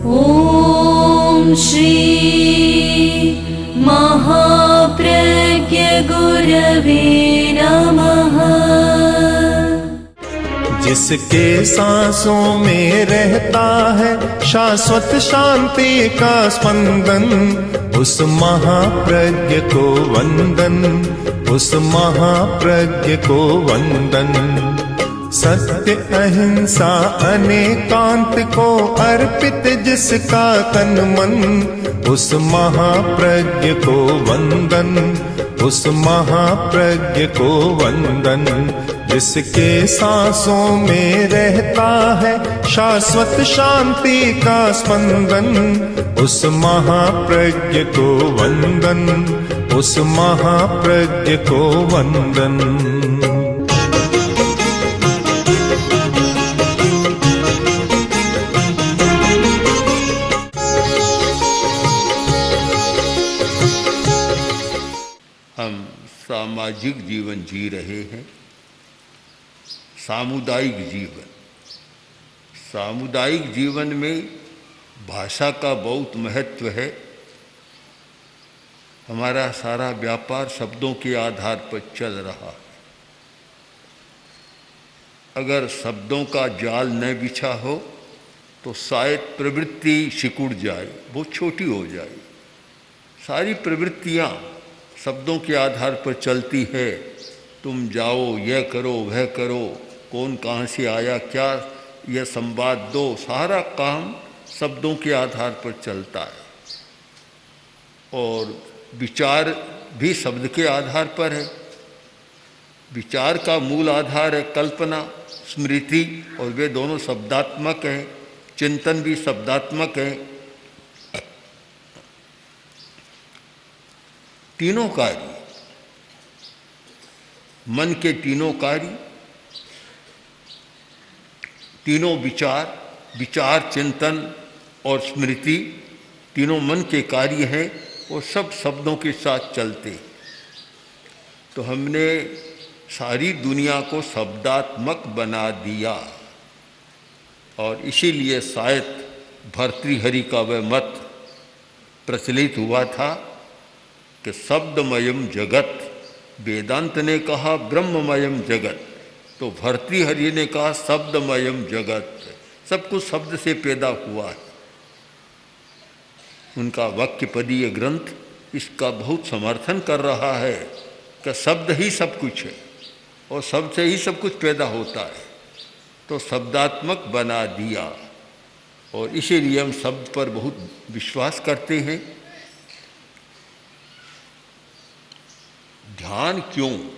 ॐ श्री महाप्रज्ञ गुरवे नमः। जिसके सांसों में रहता है शाश्वत शांति का स्पंदन, उस महाप्रज्ञ को वंदन, उस महाप्रज्ञ को वंदन। सत्य अहिंसा अनेकांत को अर्पित जिसका तन मन, उस महाप्रज्ञ को वंदन, उस महाप्रज्ञ को वंदन। जिसके सांसों में रहता है शाश्वत शांति का स्पंदन, उस महाप्रज्ञ को वंदन, उस महाप्रज्ञ को वंदन। हम सामाजिक जीवन जी रहे हैं, सामुदायिक जीवन। सामुदायिक जीवन में भाषा का बहुत महत्व है। हमारा सारा व्यापार शब्दों के आधार पर चल रहा है। अगर शब्दों का जाल न बिछा हो तो शायद प्रवृत्ति सिकुड़ जाए, बहुत छोटी हो जाए। सारी प्रवृत्तियाँ शब्दों के आधार पर चलती है। तुम जाओ, यह करो, वह करो, कौन कहाँ से आया, क्या यह संवाद दो, सारा काम शब्दों के आधार पर चलता है। और विचार भी शब्द के आधार पर है। विचार का मूल आधार है कल्पना, स्मृति, और वे दोनों शब्दात्मक हैं। चिंतन भी शब्दात्मक है। तीनों कार्य, मन के तीनों कार्य, तीनों विचार, विचार, चिंतन और स्मृति, तीनों मन के कार्य हैं और सब शब्दों के साथ चलते। तो हमने सारी दुनिया को शब्दात्मक बना दिया और इसीलिए शायद भर्तृहरि का वह मत प्रचलित हुआ था कि शब्दमयम जगत। वेदांत ने कहा ब्रह्ममयम जगत, तो भर्तृहरि ने कहा शब्दमयम जगत। सब कुछ शब्द से पैदा हुआ है। उनका वाक्यपदीय ग्रंथ इसका बहुत समर्थन कर रहा है कि शब्द ही सब कुछ है और शब्द से ही सब कुछ पैदा होता है। तो शब्दात्मक बना दिया और इसीलिए हम शब्द पर बहुत विश्वास करते हैं। ध्यान क्यों?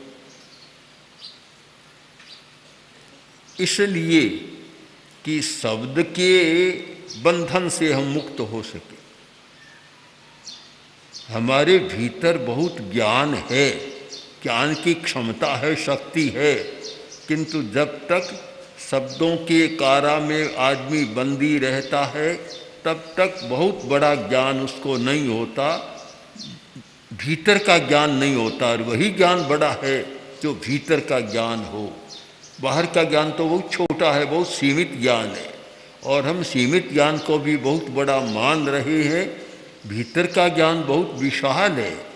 इसलिए कि शब्द के बंधन से हम मुक्त हो सके। हमारे भीतर बहुत ज्ञान है, ज्ञान की क्षमता है, शक्ति है, किंतु जब तक शब्दों के कारा में आदमी बंदी रहता है तब तक बहुत बड़ा ज्ञान उसको नहीं होता, भीतर का ज्ञान नहीं होता। और वही ज्ञान बड़ा है जो भीतर का ज्ञान हो। बाहर का ज्ञान तो बहुत छोटा है, बहुत सीमित ज्ञान है और हम सीमित ज्ञान को भी बहुत बड़ा मान रहे हैं। भीतर का ज्ञान बहुत विशाल है,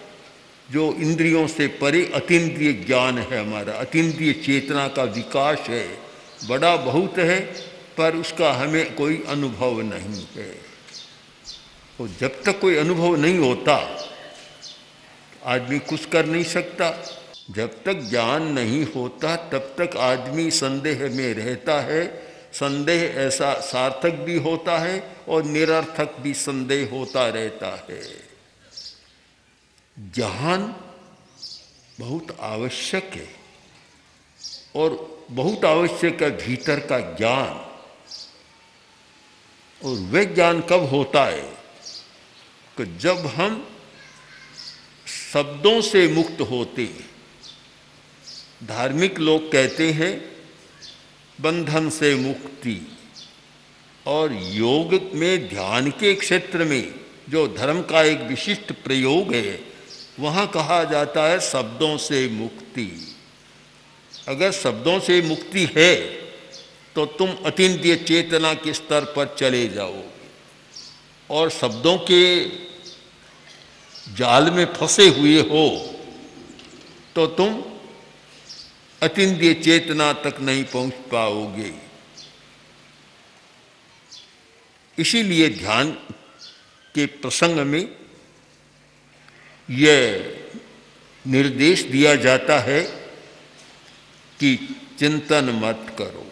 जो इंद्रियों से परे अतीन्द्रिय ज्ञान है। हमारा अतीन्द्रिय चेतना का विकास है, बड़ा बहुत है, पर उसका हमें कोई अनुभव नहीं है। और जब तक कोई अनुभव नहीं होता आदमी कुछ कर नहीं सकता। जब तक ज्ञान नहीं होता तब तक आदमी संदेह में रहता है। संदेह ऐसा सार्थक भी होता है और निरर्थक भी संदेह होता रहता है। ज्ञान बहुत आवश्यक है और बहुत आवश्यक है भीतर का ज्ञान। और वह ज्ञान कब होता है कि जब हम शब्दों से मुक्त होते हैं। धार्मिक लोग कहते हैं बंधन से मुक्ति, और योग में ध्यान के क्षेत्र में जो धर्म का एक विशिष्ट प्रयोग है वहाँ कहा जाता है शब्दों से मुक्ति। अगर शब्दों से मुक्ति है तो तुम अतीन्द्रिय चेतना के स्तर पर चले जाओगे। और शब्दों के जाल में फंसे हुए हो तो तुम अतीन्द्रिय चेतना तक नहीं पहुंच पाओगे। इसीलिए ध्यान के प्रसंग में यह निर्देश दिया जाता है कि चिंतन मत करो।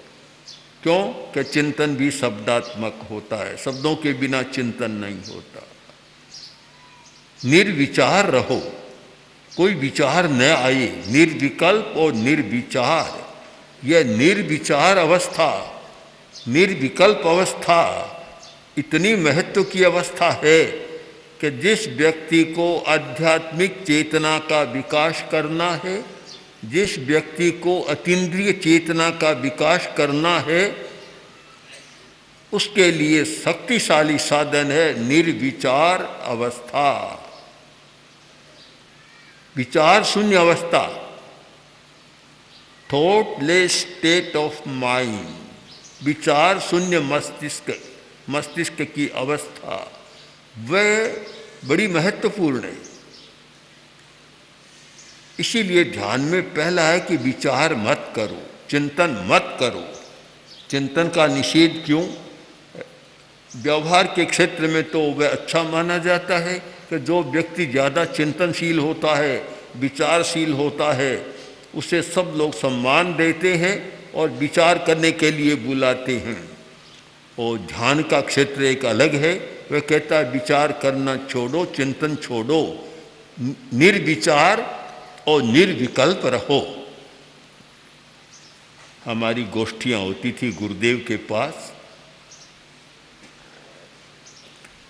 क्यों? कि चिंतन भी शब्दात्मक होता है, शब्दों के बिना चिंतन नहीं होता। निर्विचार रहो, कोई विचार न आए, निर्विकल्प और निर्विचार। यह निर्विचार अवस्था, निर्विकल्प अवस्था इतनी महत्व की अवस्था है कि जिस व्यक्ति को आध्यात्मिक चेतना का विकास करना है, जिस व्यक्ति को अतीन्द्रिय चेतना का विकास करना है, उसके लिए शक्तिशाली साधन है निर्विचार अवस्था, विचार शून्य अवस्था, थॉटलेस स्टेट ऑफ माइंड, विचार शून्य मस्तिष्क की अवस्था, वह बड़ी महत्वपूर्ण है। इसीलिए ध्यान में पहला है कि विचार मत करो, चिंतन मत करो। चिंतन का निषेध क्यों? व्यवहार के क्षेत्र में तो वह अच्छा माना जाता है कि जो व्यक्ति ज़्यादा चिंतनशील होता है, विचारशील होता है, उसे सब लोग सम्मान देते हैं और विचार करने के लिए बुलाते हैं। और ध्यान का क्षेत्र एक अलग है, वह कहता है विचार करना छोड़ो, चिंतन छोड़ो, निर्विचार और निर्विकल्प रहो। हमारी गोष्ठियाँ होती थी गुरुदेव के पास,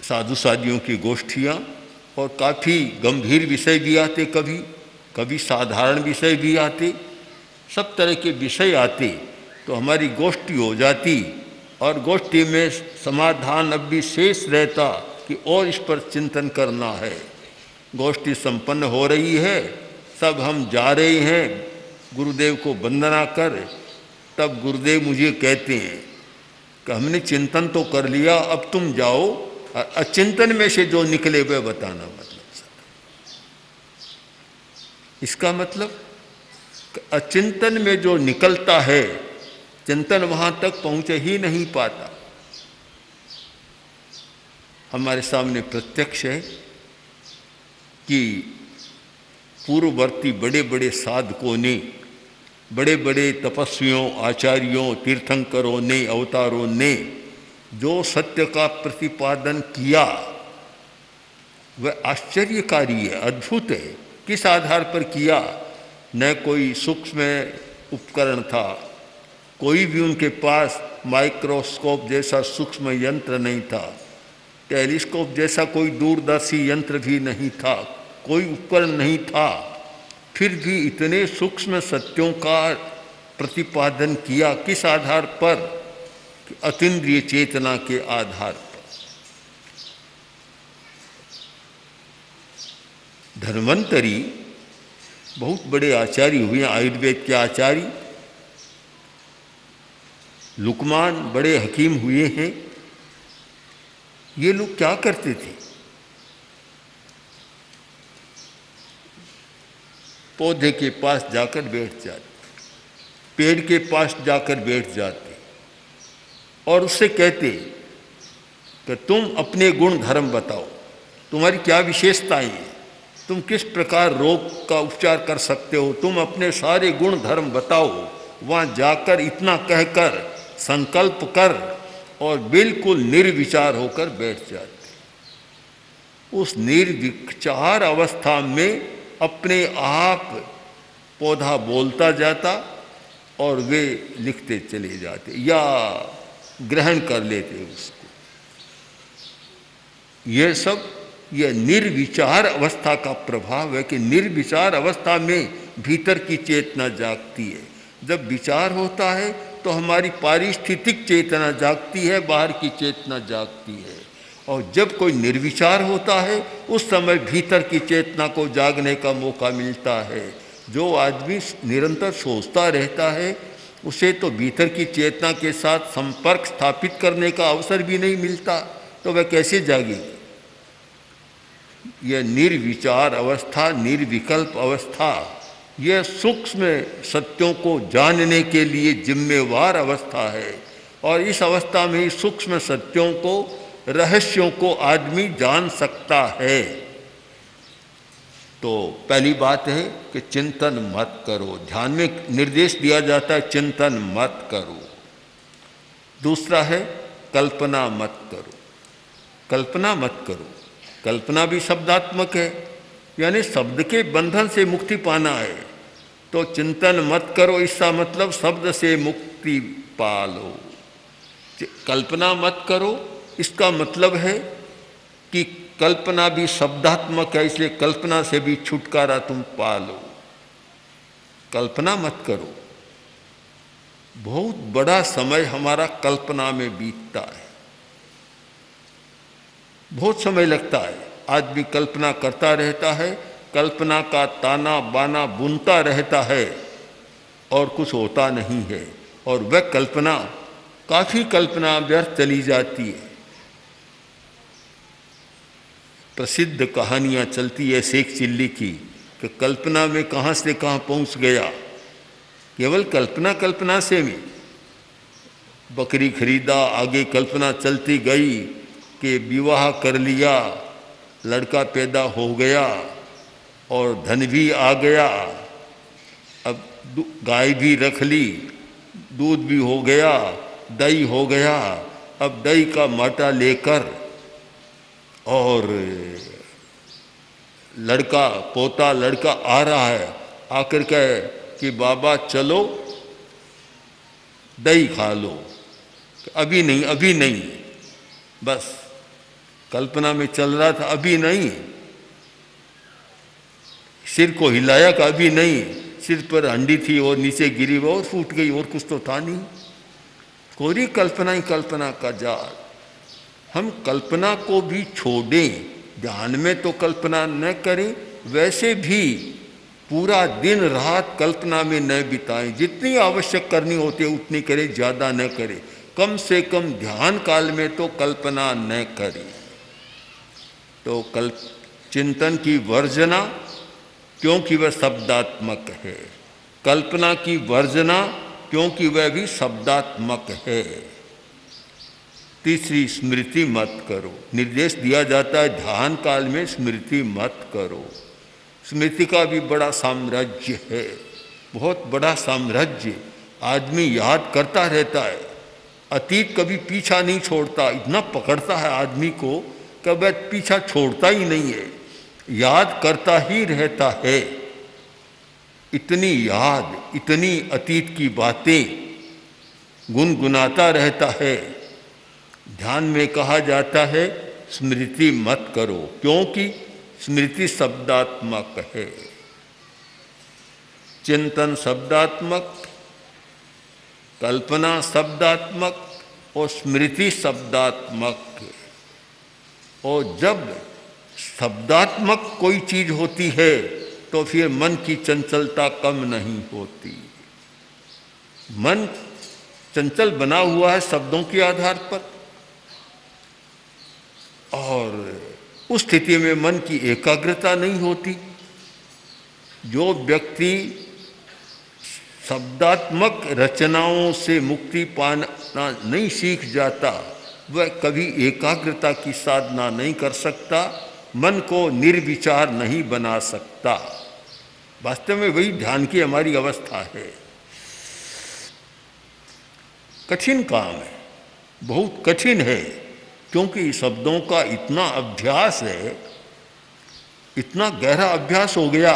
साधु साधियों की गोष्ठियाँ, और काफ़ी गंभीर विषय भी आते, कभी कभी साधारण विषय भी आते, सब तरह के विषय आते। तो हमारी गोष्ठी हो जाती और गोष्ठी में समाधान अब भी शेष रहता कि और इस पर चिंतन करना है। गोष्ठी संपन्न हो रही है, सब हम जा रहे हैं गुरुदेव को वंदना कर, तब गुरुदेव मुझे कहते हैं कि हमने चिंतन तो कर लिया, अब तुम जाओ और अचिंतन में से जो निकले वह बताना। मतलब इसका मतलब अचिंतन में जो निकलता है, चिंतन वहाँ तक पहुँच ही नहीं पाता। हमारे सामने प्रत्यक्ष है कि पूर्ववर्ती बड़े बड़े साधकों ने, बड़े बड़े तपस्वियों, आचार्यों, तीर्थंकरों ने, अवतारों ने जो सत्य का प्रतिपादन किया वह आश्चर्यकारी है, अद्भुत है। किस आधार पर किया? न कोई सूक्ष्म उपकरण था, कोई भी उनके पास माइक्रोस्कोप जैसा सूक्ष्म यंत्र नहीं था, टेलीस्कोप जैसा कोई दूरदर्शी यंत्र भी नहीं था, कोई उपकरण नहीं था, फिर भी इतने सूक्ष्म सत्यों का प्रतिपादन किया। किस आधार पर? अतीन्द्रिय चेतना के आधार पर। धन्वंतरी बहुत बड़े आचार्य हुए, आयुर्वेद के आचार्य, लुकमान बड़े हकीम हुए हैं। ये लोग क्या करते थे? पौधे के पास जाकर बैठ जाते, पेड़ के पास जाकर बैठ जाते और उससे कहते कि तुम अपने गुण धर्म बताओ, तुम्हारी क्या विशेषताएं हैं, तुम किस प्रकार रोग का उपचार कर सकते हो, तुम अपने सारे गुण धर्म बताओ। वहाँ जाकर इतना कहकर संकल्प कर और बिल्कुल निर्विचार होकर बैठ जाते। उस निर्विचार अवस्था में अपने आप पौधा बोलता जाता और वे लिखते चले जाते या ग्रहण कर लेते उसको। यह निर्विचार अवस्था का प्रभाव है कि निर्विचार अवस्था में भीतर की चेतना जागती है। जब विचार होता है तो हमारी पारिस्थितिक चेतना जागती है, बाहर की चेतना जागती है। और जब कोई निर्विचार होता है उस समय भीतर की चेतना को जागने का मौका मिलता है। जो आदमी निरंतर सोचता रहता है उसे तो भीतर की चेतना के साथ संपर्क स्थापित करने का अवसर भी नहीं मिलता। तो वह कैसे जागेगी? यह निर्विचार अवस्था, निर्विकल्प अवस्था, यह सूक्ष्म सत्यों को जानने के लिए जिम्मेवार अवस्था है। और इस अवस्था में ही सूक्ष्म सत्यों को, रहस्यों को आदमी जान सकता है। तो पहली बात है कि चिंतन मत करो। ध्यान में निर्देश दिया जाता है चिंतन मत करो। दूसरा है कल्पना मत करो। कल्पना मत करो। कल्पना भी शब्दात्मक है, यानी शब्द के बंधन से मुक्ति पाना है। तो चिंतन मत करो, इसका मतलब शब्द से मुक्ति पालो। कल्पना मत करो, इसका मतलब है कि कल्पना भी शब्दात्मक है, इसलिए कल्पना से भी छुटकारा तुम पालो। कल्पना मत करो। बहुत बड़ा समय हमारा कल्पना में बीतता है, बहुत समय लगता है। आदमी कल्पना करता रहता है, कल्पना का ताना बाना बुनता रहता है और कुछ होता नहीं है। और वह कल्पना, काफी कल्पना व्यर्थ चली जाती है। प्रसिद्ध कहानियां चलती है शेख चिल्ली की कि कल्पना में कहाँ से कहाँ पहुँच गया। केवल कल्पना कल्पना से में बकरी खरीदा, आगे कल्पना चलती गई कि विवाह कर लिया, लड़का पैदा हो गया और धन भी आ गया, अब गाय भी रख ली, दूध भी हो गया, दही हो गया। अब दही का माटा लेकर और लड़का, पोता लड़का आ रहा है, आकर कहे कि बाबा चलो दही खा लो। अभी नहीं, अभी नहीं। बस कल्पना में चल रहा था, अभी नहीं। सिर को हिलाया कि अभी नहीं। सिर पर हंडी थी और नीचे गिरी वो और फूट गई, और कुछ तो था नहीं। कोरी कल्पना ही कल्पना का जाल। हम कल्पना को भी छोड़ें, ध्यान में तो कल्पना न करें, वैसे भी पूरा दिन रात कल्पना में न बिताएं। जितनी आवश्यक करनी होती है उतनी करें, ज़्यादा न करें। कम से कम ध्यान काल में तो कल्पना न करें। तो चिंतन की वर्जना, क्योंकि वह शब्दात्मक है। कल्पना की वर्जना, क्योंकि वह भी शब्दात्मक है। तीसरी, स्मृति मत करो। निर्देश दिया जाता है ध्यान काल में स्मृति मत करो। स्मृति का भी बड़ा साम्राज्य है, बहुत बड़ा साम्राज्य। आदमी याद करता रहता है, अतीत कभी पीछा नहीं छोड़ता। इतना पकड़ता है आदमी को कि वह पीछा छोड़ता ही नहीं है, याद करता ही रहता है। इतनी याद, इतनी अतीत की बातें गुनगुनाता रहता है। ध्यान में कहा जाता है स्मृति मत करो, क्योंकि स्मृति शब्दात्मक है। चिंतन शब्दात्मक, कल्पना शब्दात्मक और स्मृति शब्दात्मक है। और जब शब्दात्मक कोई चीज होती है तो फिर मन की चंचलता कम नहीं होती। मन चंचल बना हुआ है शब्दों के आधार पर, और उस स्थिति में मन की एकाग्रता नहीं होती। जो व्यक्ति शब्दात्मक रचनाओं से मुक्ति पाना नहीं सीख जाता, वह कभी एकाग्रता की साधना नहीं कर सकता, मन को निर्विचार नहीं बना सकता। वास्तव में वही ध्यान की हमारी अवस्था है। कठिन काम है, बहुत कठिन है, क्योंकि शब्दों का इतना अभ्यास है, इतना गहरा अभ्यास हो गया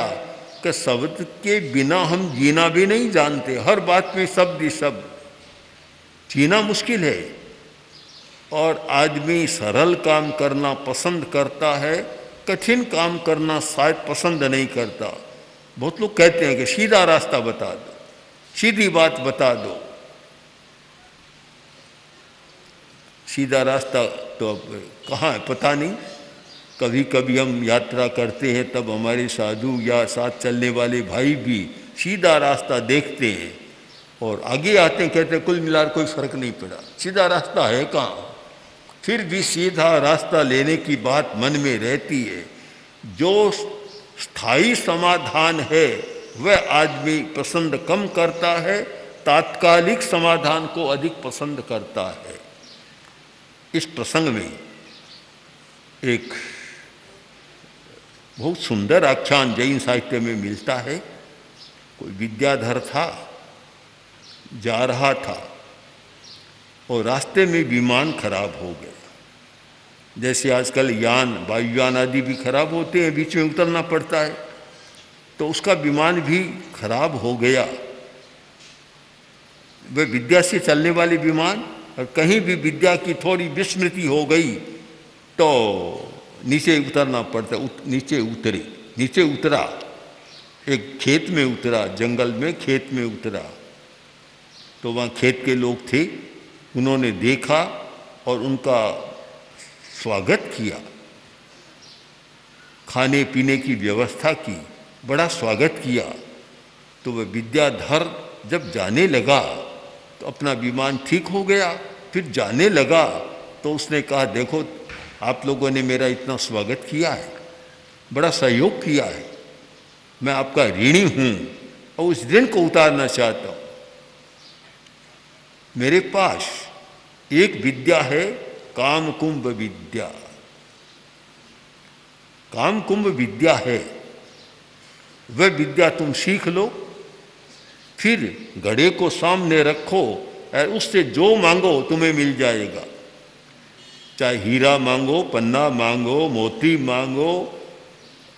कि शब्द के बिना हम जीना भी नहीं जानते। हर बात में शब्द ही शब्द, जीना मुश्किल है। और आदमी सरल काम करना पसंद करता है, कठिन काम करना शायद पसंद नहीं करता। बहुत लोग कहते हैं कि सीधा रास्ता बता दो, सीधी बात बता दो। सीधा रास्ता तो अब कहाँ है पता नहीं। कभी कभी हम यात्रा करते हैं तब हमारे साधु या साथ चलने वाले भाई भी सीधा रास्ता देखते हैं और आगे आते हैं, कहते हैं कुल मिलाकर कोई फर्क नहीं पड़ा, सीधा रास्ता है कहाँ, फिर भी सीधा रास्ता लेने की बात मन में रहती है। जो स्थायी समाधान है वह आदमी पसंद कम करता है, तात्कालिक समाधान को अधिक पसंद करता है। इस प्रसंग में एक बहुत सुंदर आख्यान जैन साहित्य में मिलता है। कोई विद्याधर था, जा रहा था और रास्ते में विमान खराब हो गया। जैसे आजकल यान, वायुयान आदि भी खराब होते हैं, बीच में उतरना पड़ता है, तो उसका विमान भी खराब हो गया। वह विद्या से चलने वाले विमान, और कहीं भी विद्या की थोड़ी विस्मृति हो गई तो नीचे उतरना पड़ता। नीचे उतरा, एक खेत में उतरा, जंगल में खेत में उतरा। तो वहाँ खेत के लोग थे, उन्होंने देखा और उनका स्वागत किया, खाने पीने की व्यवस्था की, बड़ा स्वागत किया। तो वह विद्याधर जब जाने लगा तो अपना विमान ठीक हो गया। फिर जाने लगा तो उसने कहा, देखो आप लोगों ने मेरा इतना स्वागत किया है, बड़ा सहयोग किया है, मैं आपका ऋणी हूँ और उस ऋण को उतारना चाहता हूँ। मेरे पास एक विद्या है, कामकुंभ विद्या। कामकुंभ विद्या है, वह विद्या तुम सीख लो, फिर घड़े को सामने रखो और उससे जो मांगो तुम्हें मिल जाएगा। चाहे हीरा मांगो, पन्ना मांगो, मोती मांगो,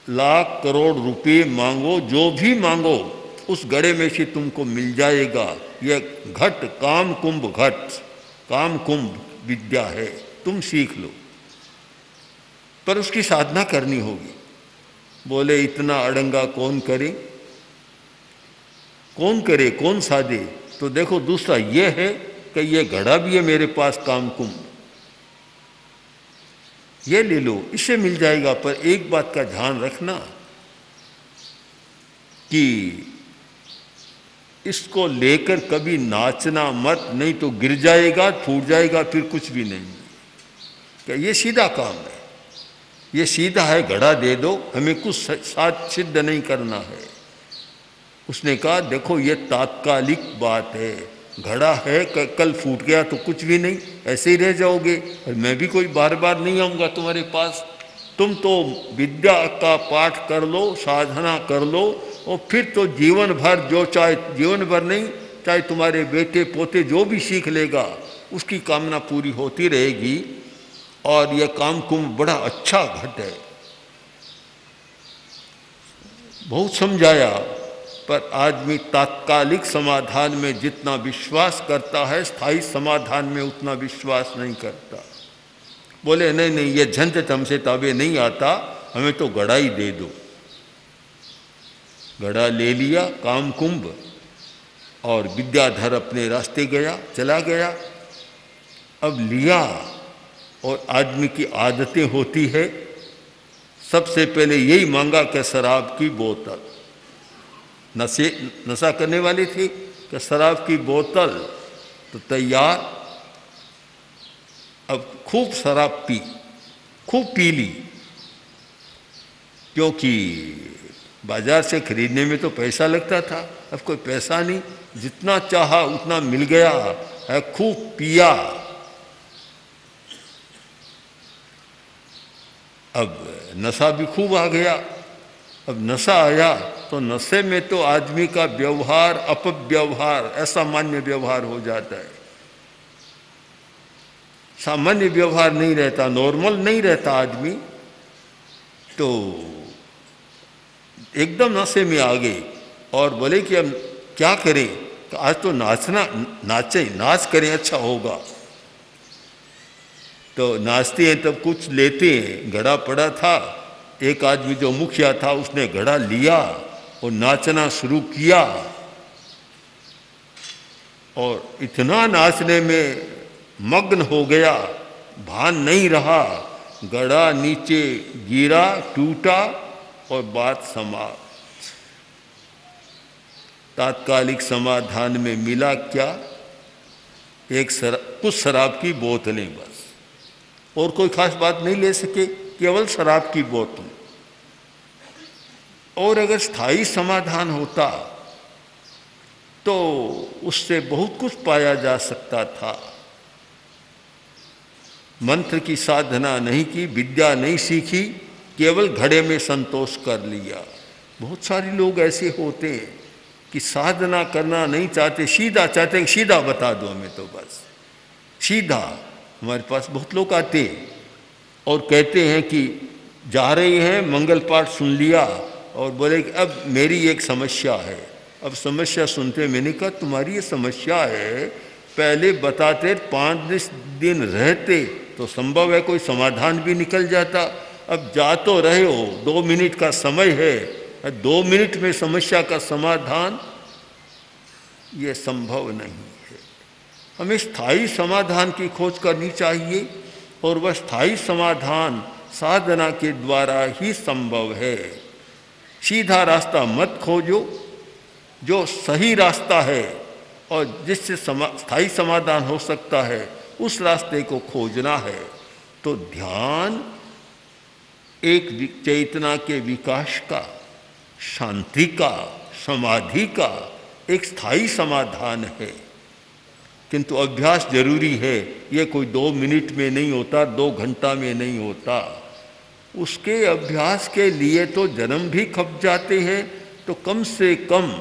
लाख करोड़ रुपए मांगो, जो भी मांगो उस घड़े में से तुमको मिल जाएगा। यह घट, काम कुंभ घट, काम कुंभ विद्या है, तुम सीख लो, पर उसकी साधना करनी होगी। बोले इतना अड़ंगा कौन करे, कौन करे, कौन साधे? तो देखो दूसरा ये है कि ये घड़ा भी है मेरे पास, काम कुंभ, ये ले लो, इससे मिल जाएगा। पर एक बात का ध्यान रखना कि इसको लेकर कभी नाचना मत, नहीं तो गिर जाएगा, फूट जाएगा, फिर कुछ भी नहीं। क्या ये सीधा काम है, ये सीधा है, घड़ा दे दो, हमें कुछ साथ सिद्ध नहीं करना है। उसने कहा देखो ये तात्कालिक बात है, घड़ा है, कल फूट गया तो कुछ भी नहीं, ऐसे ही रह जाओगे, और मैं भी कोई बार बार नहीं आऊँगा तुम्हारे पास। तुम तो विद्या का पाठ कर लो, साधना कर लो, और फिर तो जीवन भर, जो चाहे जीवन भर नहीं, चाहे तुम्हारे बेटे पोते जो भी सीख लेगा उसकी कामना पूरी होती रहेगी। और यह काम कुंभ बड़ा अच्छा घट है। बहुत समझाया, पर आदमी तात्कालिक समाधान में जितना विश्वास करता है, स्थायी समाधान में उतना विश्वास नहीं करता। बोले नहीं नहीं, ये झंझट हमसे ताबे नहीं आता, हमें तो घड़ा ही दे दो। घड़ा ले लिया, काम कुंभ, और विद्याधर अपने रास्ते गया, चला गया। अब लिया, और आदमी की आदतें होती है, सबसे पहले यही मांगा कि शराब की बोतल। नशा करने वाले थे कि शराब की बोतल, तो तैयार। अब खूब शराब पी, खूब पी ली, क्योंकि बाजार से खरीदने में तो पैसा लगता था, अब कोई पैसा नहीं, जितना चाहा उतना मिल गया है, खूब पिया। अब नशा भी खूब आ गया। अब नशा आया तो नशे में तो आदमी का व्यवहार अपव्यवहार, असामान्य व्यवहार हो जाता है। सामान्य व्यवहार नहीं रहता, नॉर्मल नहीं रहता आदमी। तो एकदम नशे में आ गए और बोले कि अब क्या करें, तो आज तो नाच करें, अच्छा होगा। तो नाचते हैं तब कुछ लेते हैं, घड़ा पड़ा था, एक आदमी जो मुखिया था उसने घड़ा लिया और नाचना शुरू किया, और इतना नाचने में मग्न हो गया, भान नहीं रहा, घड़ा नीचे गिरा, टूटा और बात समाप्त। तात्कालिक समाधान में मिला क्या? कुछ शराब की बोतलें बस। और कोई खास बात नहीं ले सके, केवल शराब की बोतल। और अगर स्थायी समाधान होता तो उससे बहुत कुछ पाया जा सकता था। मंत्र की साधना नहीं की, विद्या नहीं सीखी, केवल घड़े में संतोष कर लिया। बहुत सारे लोग ऐसे होते हैं कि साधना करना नहीं चाहते, सीधा चाहते हैं, सीधा बता दो हमें तो बस सीधा। हमारे पास बहुत लोग आते और कहते हैं कि जा रही हैं, मंगल पाठ सुन लिया और बोले कि अब मेरी एक समस्या है। अब समस्या सुनते मैंने कहा तुम्हारी ये समस्या है, पहले बताते 5 दिन रहते तो संभव है कोई समाधान भी निकल जाता। अब जा तो रहे हो, 2 मिनट का समय है, 2 मिनट में समस्या का समाधान, ये संभव नहीं है। हमें स्थायी समाधान की खोज करनी चाहिए और वह स्थायी समाधान साधना के द्वारा ही संभव है। सीधा रास्ता मत खोजो, जो सही रास्ता है और जिससे स्थायी समाधान हो सकता है उस रास्ते को खोजना है। तो ध्यान एक चेतना के विकास का, शांति का, समाधि का एक स्थायी समाधान है। किंतु अभ्यास जरूरी है। ये कोई 2 मिनट में नहीं होता, 2 घंटा में नहीं होता। उसके अभ्यास के लिए तो जन्म भी खप जाते हैं। तो कम से कम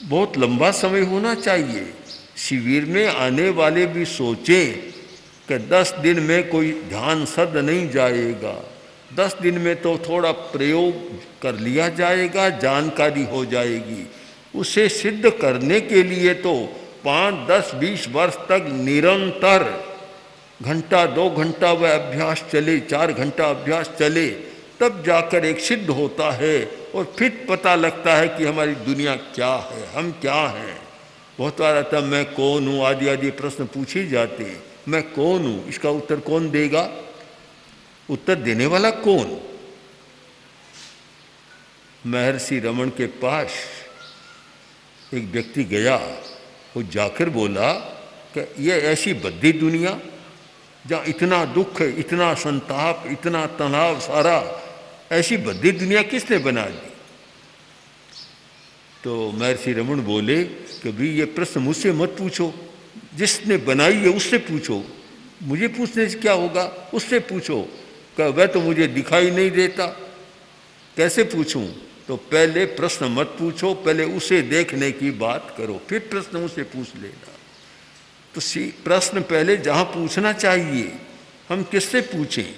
बहुत लंबा समय होना चाहिए। शिविर में आने वाले भी सोचें कि 10 दिन में कोई ध्यान सद नहीं जाएगा, 10 दिन में तो थोड़ा प्रयोग कर लिया जाएगा, जानकारी हो जाएगी। उसे सिद्ध करने के लिए तो 5, 10, 20 वर्ष तक निरंतर घंटा 2 घंटा वह अभ्यास चले, 4 घंटा अभ्यास चले, तब जाकर एक सिद्ध होता है और फिर पता लगता है कि हमारी दुनिया क्या है, हम क्या हैं। बहुत बार आता मैं कौन हूँ आदि आदि प्रश्न पूछे जाते हैं। मैं कौन हूँ, इसका उत्तर कौन देगा? उत्तर देने वाला कौन? महर्षि रमन के पास एक व्यक्ति गया, वो जाकर बोला कि ये ऐसी बद्दी दुनिया जहाँ इतना दुख है, इतना संताप, इतना तनाव सारा, ऐसी बद्दी दुनिया किसने बना दी? तो महर्षि रमन बोले कि भाई ये प्रश्न मुझसे मत पूछो, जिसने बनाई है उससे पूछो, मुझे पूछने से क्या होगा, उससे पूछो। कि वह तो मुझे दिखाई नहीं देता, कैसे पूछूं? तो पहले प्रश्न मत पूछो, पहले उसे देखने की बात करो, फिर प्रश्न उसे पूछ लेना। तो प्रश्न पहले जहाँ पूछना चाहिए, हम किससे पूछें?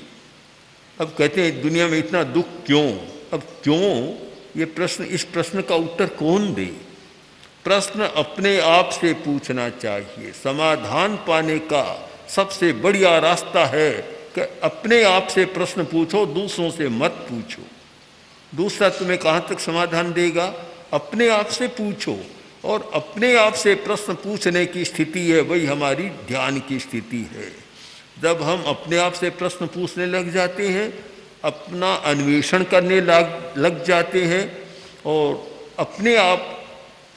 अब कहते हैं दुनिया में इतना दुख क्यों? अब क्यों ये प्रश्न, इस प्रश्न का उत्तर कौन दे? प्रश्न अपने आप से पूछना चाहिए। समाधान पाने का सबसे बढ़िया रास्ता है कि अपने आप से प्रश्न पूछो, दूसरों से मत पूछो। दूसरा तुम्हें कहाँ तक समाधान देगा? अपने आप से पूछो। और अपने आप से प्रश्न पूछने की स्थिति है, वही हमारी ध्यान की स्थिति है। जब हम अपने आप से प्रश्न पूछने लग जाते हैं, अपना अन्वेषण करने लग जाते हैं और अपने आप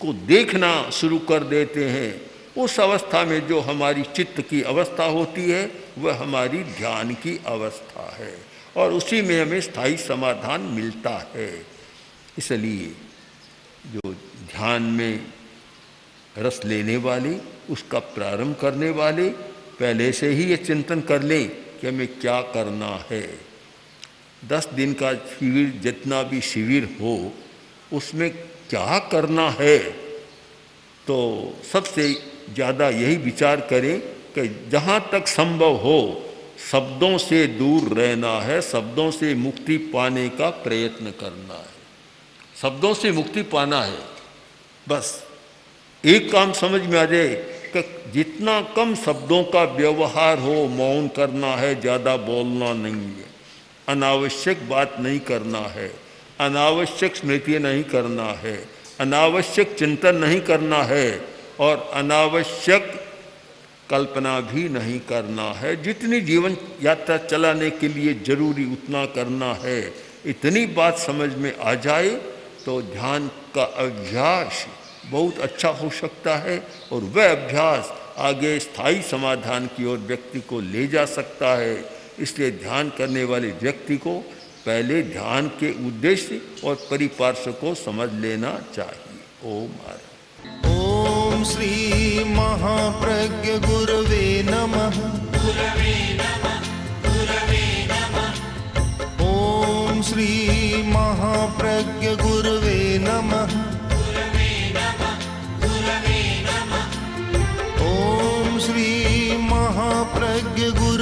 को देखना शुरू कर देते हैं, उस अवस्था में जो हमारी चित्त की अवस्था होती है वह हमारी ध्यान की अवस्था है और उसी में हमें स्थायी समाधान मिलता है। इसलिए जो ध्यान में रस लेने वाले, उसका प्रारंभ करने वाले पहले से ही ये चिंतन कर लें कि हमें क्या करना है। 10 दिन का शिविर, जितना भी शिविर हो, उसमें क्या करना है, तो सबसे ज़्यादा यही विचार करें कि जहाँ तक संभव हो शब्दों से दूर रहना है, शब्दों से मुक्ति पाने का प्रयत्न करना है। शब्दों से मुक्ति पाना है, बस एक काम समझ में आ जाए कि जितना कम शब्दों का व्यवहार हो, मौन करना है, ज़्यादा बोलना नहीं है, अनावश्यक बात नहीं करना है, अनावश्यक स्मृति नहीं करना है, अनावश्यक चिंतन नहीं करना है और अनावश्यक कल्पना भी नहीं करना है। जितनी जीवन यात्रा चलाने के लिए जरूरी उतना करना है। इतनी बात समझ में आ जाए तो ध्यान का अभ्यास बहुत अच्छा हो सकता है और वह अभ्यास आगे स्थायी समाधान की ओर व्यक्ति को ले जा सकता है। इसलिए ध्यान करने वाले व्यक्ति को पहले ध्यान के उद्देश्य और परिपार्श्व को समझ लेना चाहिए। ओम महाराज। ओम श्री महाप्रज्ञ गुरवे नमः। ओम श्री महाप्रज्ञ गुरवे नमः। ओम श्री महाप्रज्ञ गुरवे